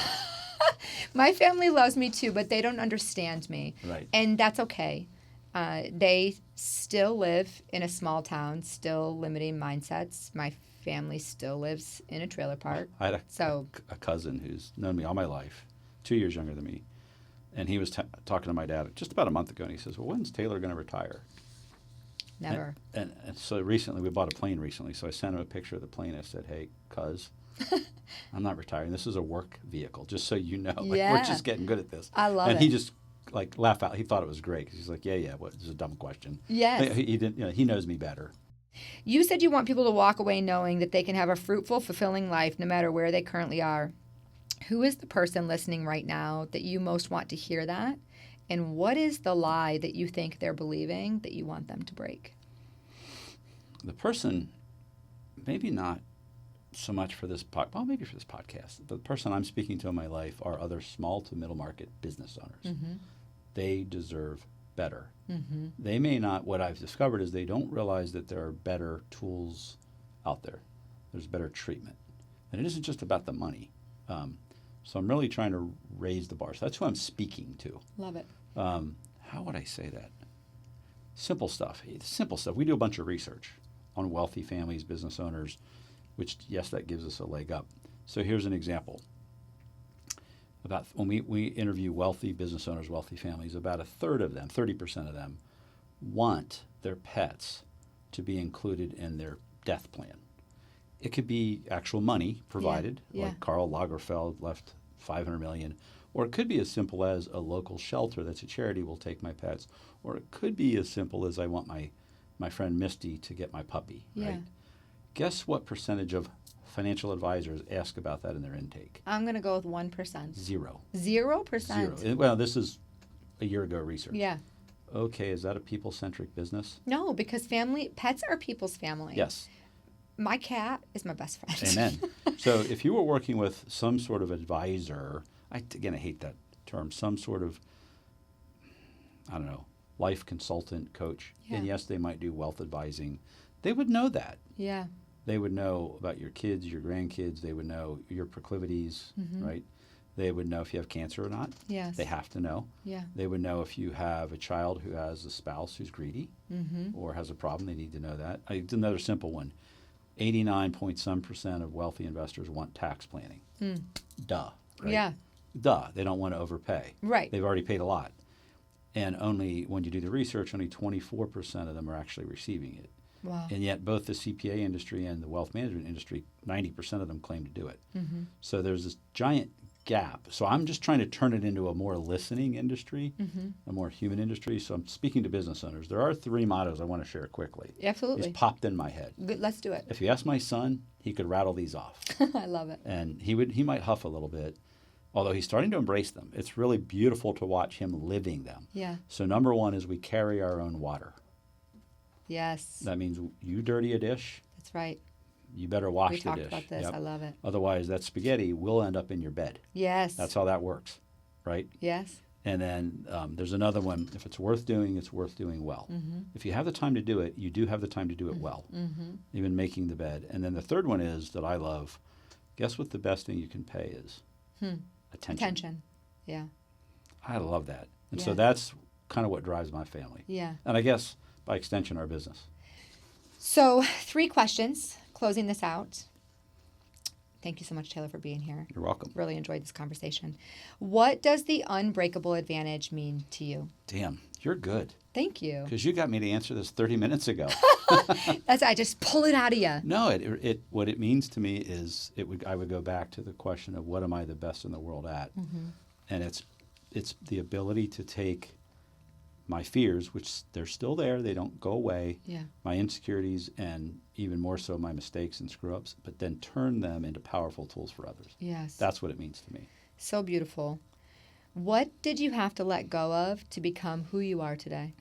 My family loves me too, but they don't understand me. Right. And that's okay. They still live in a small town, still limiting mindsets. My family still lives in a trailer park. I had So a cousin who's known me all my life, 2 years younger than me, and he was talking to my dad just about a month ago, and he says, well, when's Taylor going to retire? never. And so recently, we bought a plane recently, so I sent him a picture of the plane. I said, hey, cuz, I'm not retiring. This is a work vehicle, just so you know. Like, Yeah. we're just getting good at this. I love it. And he just like laughed out. He thought it was great because he's like, yeah, what? This is a dumb question. Yes. He didn't. He knows me better. You said you want people to walk away knowing that they can have a fruitful, fulfilling life no matter where they currently are. Who is the person listening right now that you most want to hear that? And what is the lie that you think they're believing that you want them to break? The person, maybe not so much for this maybe for this podcast. The person I'm speaking to in my life are other small to middle market business owners. Mm-hmm. They deserve better. Mm-hmm. They may not. What I've discovered is they don't realize that there are better tools out there. There's better treatment, and it isn't just about the money. So I'm really trying to raise the bar. So that's who I'm speaking to. Love it. How would I say that? Simple stuff. Simple stuff. We do a bunch of research on wealthy families, business owners, which, yes, that gives us a leg up. So here's an example. About when we interview wealthy business owners, wealthy families, about a third of them, 30% of them, want their pets to be included in their death plan. It could be actual money provided, like Karl Lagerfeld left $500 million, or it could be as simple as a local shelter that's a charity will take my pets, or it could be as simple as I want my friend Misty to get my puppy. Yeah. Right? Guess what percentage of financial advisors ask about that in their intake? I'm going to go with 1%. 0. 0%? 0. Well, this is a year ago research. Yeah. Okay, is that a people-centric business? No, because pets are people's family. Yes. My cat is my best friend. Amen. So if you were working with some sort of advisor, I hate that term, some sort of, I don't know, life consultant, coach, and yes, they might do wealth advising, they would know that. Yeah. They would know about your kids, your grandkids. They would know your proclivities, right? They would know if you have cancer or not. Yes. They have to know. Yeah. They would know if you have a child who has a spouse who's greedy or has a problem. They need to know that. It's another simple one. 89% of wealthy investors want tax planning. Duh. Right? Yeah. Duh. They don't want to overpay. Right. They've already paid a lot. And only, when you do the research, only 24% of them are actually receiving it. Wow. And yet both the CPA industry and the wealth management industry, 90% of them claim to do it. So there's this giant gap. So I'm just trying to turn it into a more listening industry, a more human industry. So I'm speaking to business owners. There are 3 mottos I want to share quickly. Absolutely. These popped in my head. Good. Let's do it. If you ask my son, he could rattle these off. I love it. And he might huff a little bit, although he's starting to embrace them. It's really beautiful to watch him living them. Yeah. So number 1 is we carry our own water. Yes. That means you dirty a dish, That's right. you better wash We the talked dish. about this. Yep. I love it. Otherwise, that spaghetti will end up in your bed. Yes. That's how that works, right? Yes. And then there's another one. If it's worth doing, it's worth doing well. If you have the time to do it, you do have the time to do it well, even making the bed. And then the third one is that I love, guess what the best thing you can pay is? Attention. Attention. Yeah. I love that. And so Yeah. that's kind of what drives my family. Yeah. And I guess, by extension, our business. So 3 questions, closing this out. Thank you so much, Taylor, for being here. You're welcome. Really enjoyed this conversation. What does the unbreakable advantage mean to you? Damn, you're good. Thank you. Because you got me to answer this 30 minutes ago. I just pull it out of you. No, what it means to me is I would go back to the question of what am I the best in the world at, and it's the ability to take my fears, which they're still there, they don't go away, Yeah. my insecurities, and even more so my mistakes and screw ups, but then turn them into powerful tools for others. Yes. That's what it means to me. So beautiful. What did you have to let go of to become who you are today?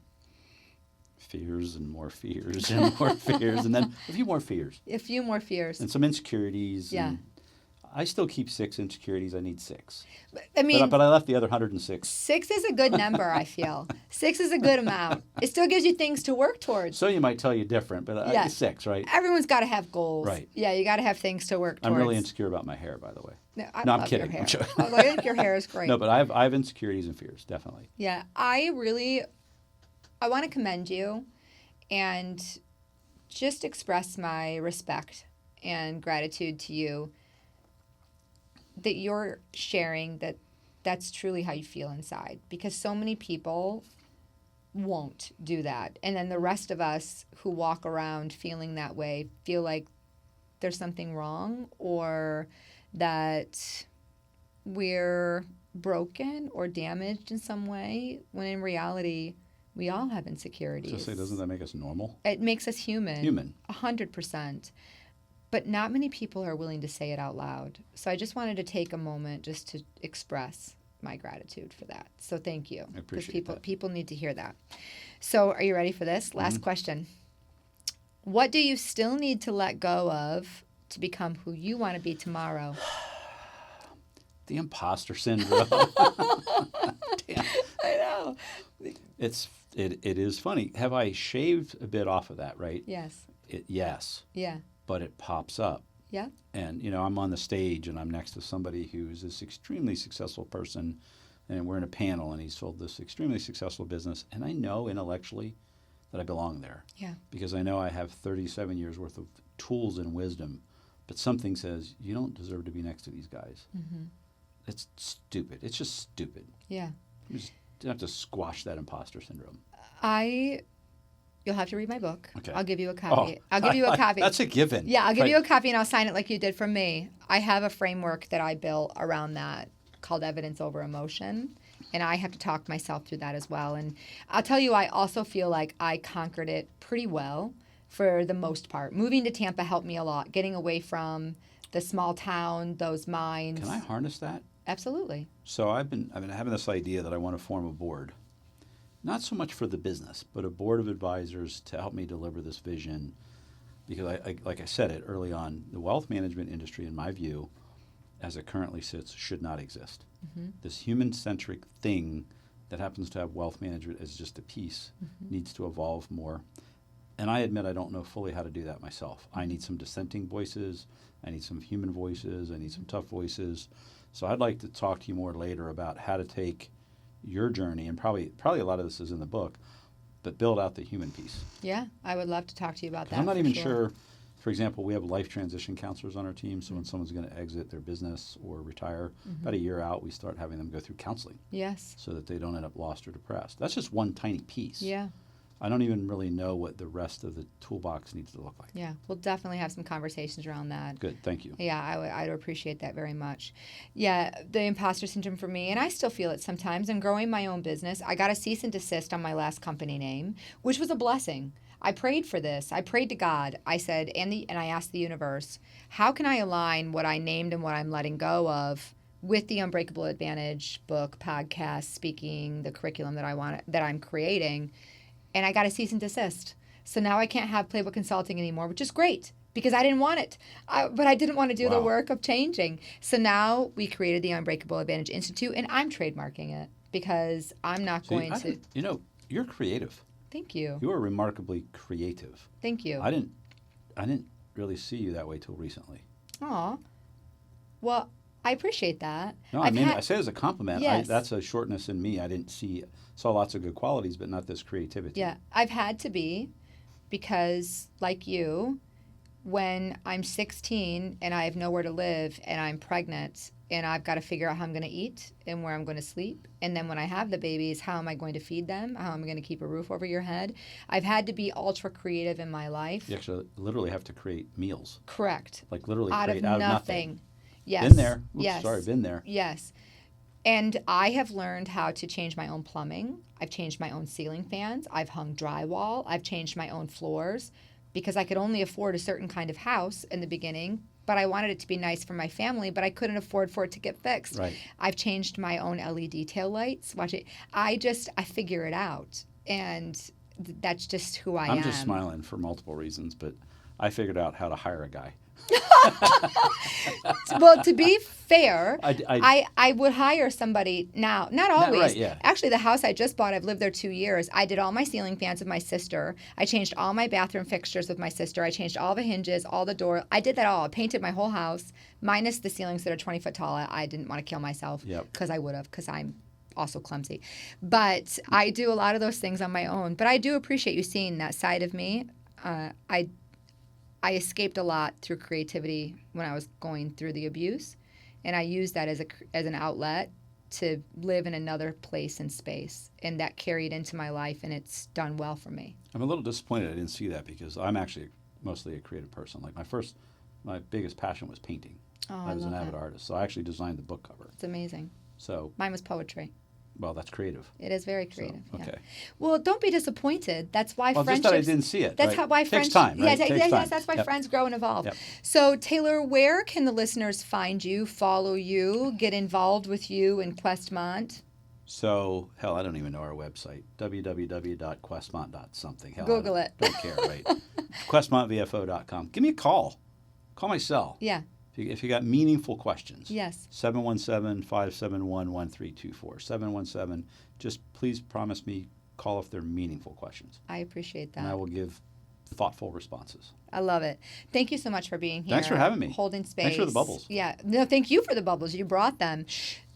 Fears and more fears and more fears, and then a few more fears. A few more fears. And some insecurities. Yeah. And I still keep 6 insecurities. I need 6. I mean, But I left the other 106. 6 is a good number, I feel. 6 is a good amount. It still gives you things to work towards. Sonya might tell you different, but Yeah. it's 6, right? Everyone's got to have goals. Right. Yeah, you got to have things to work towards. I'm really insecure about my hair, by the way. I No, I'm love kidding. Your hair. I'm joking. I think your hair is great. No, but I have insecurities and fears, definitely. Yeah, I really I want to commend you and just express my respect and gratitude to you that you're sharing that's truly how you feel inside, because so many people won't do that. And then the rest of us who walk around feeling that way feel like there's something wrong or that we're broken or damaged in some way, when in reality, we all have insecurities. Just say, doesn't that make us normal? It makes us human. Human. 100%. But not many people are willing to say it out loud. So I just wanted to take a moment just to express my gratitude for that. So thank you. I appreciate that. People need to hear that. So are you ready for this? Last question. What do you still need to let go of to become who you want to be tomorrow? The imposter syndrome. Damn. I know. It is funny. Have I shaved a bit off of that, right? Yes. Yes. Yeah. But it pops up. Yeah. And, I'm on the stage and I'm next to somebody who's this extremely successful person, and we're in a panel and he's sold this extremely successful business. And I know intellectually that I belong there. Yeah. Because I know I have 37 years worth of tools and wisdom, but something says you don't deserve to be next to these guys. Mm-hmm. It's stupid. It's just stupid. Yeah. You just have to squash that imposter syndrome. You'll have to read my book. Okay. I'll give you a copy. Oh, I'll give you a copy. That's a given. Yeah, I'll give you a copy and I'll sign it like you did from me. I have a framework that I built around that called evidence over emotion. And I have to talk myself through that as well. And I'll tell you, I also feel like I conquered it pretty well for the most part. Moving to Tampa helped me a lot. Getting away from the small town, those minds. Can I harness that? Absolutely. So I've been having this idea that I want to form a board. Not so much for the business, but a board of advisors to help me deliver this vision. Because I like I said it early on, the wealth management industry, in my view, as it currently sits, should not exist. Mm-hmm. This human-centric thing that happens to have wealth management as just a piece needs to evolve more. And I admit I don't know fully how to do that myself. I need some dissenting voices. I need some human voices. I need some tough voices. So I'd like to talk to you more later about how to take your journey, and probably a lot of this is in the book, but build out the human piece. Yeah, I would love to talk to you about that. I'm not even sure. For example, we have life transition counselors on our team, so when someone's going to exit their business or retire, about a year out, we start having them go through counseling. Yes. So that they don't end up lost or depressed. That's just one tiny piece. Yeah. I don't even really know what the rest of the toolbox needs to look like. Yeah, we'll definitely have some conversations around that. Good, thank you. Yeah, I'd appreciate that very much. Yeah, the imposter syndrome for me, and I still feel it sometimes. I'm growing my own business. I got a cease and desist on my last company name, which was a blessing. I prayed for this. I prayed to God. I said, and I asked the universe, how can I align what I named and what I'm letting go of with the Unbreakable Advantage book, podcast, speaking, the curriculum that I'm creating? And I got a cease and desist. So now I can't have Playbook Consulting anymore, which is great because I didn't want it. But I didn't want to do the work of changing. So now we created the Unbreakable Advantage Institute, and I'm trademarking it because I'm not going to. You're creative. Thank you. You are remarkably creative. Thank you. I didn't really see you that way till recently. Aw. Well, I appreciate that. No, I say it as a compliment. Yes. That's a shortness in me. I saw lots of good qualities, but not this creativity. Yeah, I've had to be because, like you, when I'm 16 and I have nowhere to live and I'm pregnant and I've got to figure out how I'm going to eat and where I'm going to sleep. And then when I have the babies, how am I going to feed them? How am I going to keep a roof over your head? I've had to be ultra creative in my life. You actually literally have to create meals. Correct. Like literally out create of out nothing. of nothing. Yes. Been there. Oops, yes. Sorry, been there. Yes. And I have learned how to change my own plumbing. I've changed my own ceiling fans. I've hung drywall. I've changed my own floors because I could only afford a certain kind of house in the beginning, but I wanted it to be nice for my family, but I couldn't afford for it to get fixed. Right. I've changed my own LED tail lights. Watch it. I figure it out, and that's just who I am. I'm just smiling for multiple reasons, but I figured out how to hire a guy. Well, to be fair, I would hire somebody now. Not always. Right, yeah. Actually, the house I just bought, I've lived there 2 years. I did all my ceiling fans with my sister. I changed all my bathroom fixtures with my sister. I changed all the hinges, all the door. I did that all. I painted my whole house, minus the ceilings that are 20 foot tall. I didn't want to kill myself because I would have, because I'm also clumsy. But I do a lot of those things on my own. But I do appreciate you seeing that side of me. I escaped a lot through creativity when I was going through the abuse, and I used that as an outlet to live in another place and space, and that carried into my life, and it's done well for me. I'm a little disappointed I didn't see that, because I'm actually mostly a creative person. Like my biggest passion was painting. I was an avid artist, so I actually designed the book cover. It's amazing. So mine was poetry. Well, that's creative. It is very creative. So, okay. Yeah. Well, don't be disappointed. That's why friendships. Just that I didn't see it. That's right? why Takes friendships. time, right? Yes, that's why friends grow and evolve. Yep. So, Taylor, where can the listeners find you, follow you, get involved with you in Questmont? So, hell, I don't even know our website. www.questmont.something. Hell, Google it. Don't care, right? QuestmontVFO.com. Give me a call. Call my cell. Yeah. If you got meaningful questions. Yes. 717-571-1324. 717. Just please promise me call if they're meaningful questions. I appreciate that. And I will give thoughtful responses. I love it. Thank you so much for being here. Thanks for having me. Holding space. Thanks for the bubbles. Yeah. No, thank you for the bubbles. You brought them.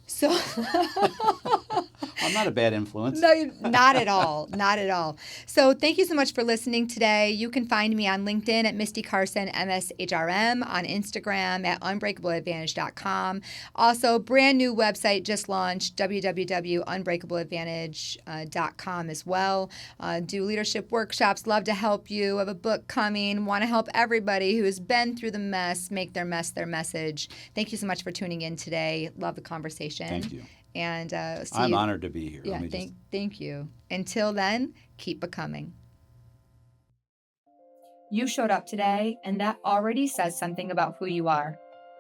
So I'm not a bad influence. No, not at all. Not at all. So thank you so much for listening today. You can find me on LinkedIn at Misty Carson, MSHRM, on Instagram at unbreakableadvantage.com. Also, brand new website just launched, www.unbreakableadvantage.com as well. Do leadership workshops. Love to help you. Have a book coming. Want to help everybody who has been through the mess make their mess their message. Thank you so much for tuning in today. Love the conversation. Thank you. And see I'm you. honored to be here. Yeah, thank you. Until then, keep becoming. You showed up today, and that already says something about who you are.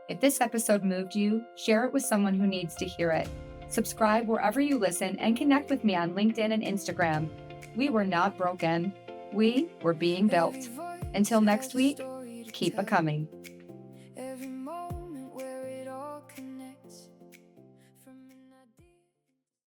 If this episode moved you, share it with someone who needs to hear it. Subscribe wherever you listen and connect with me on LinkedIn and Instagram. We were not broken. We were being built. Until next week, keep becoming.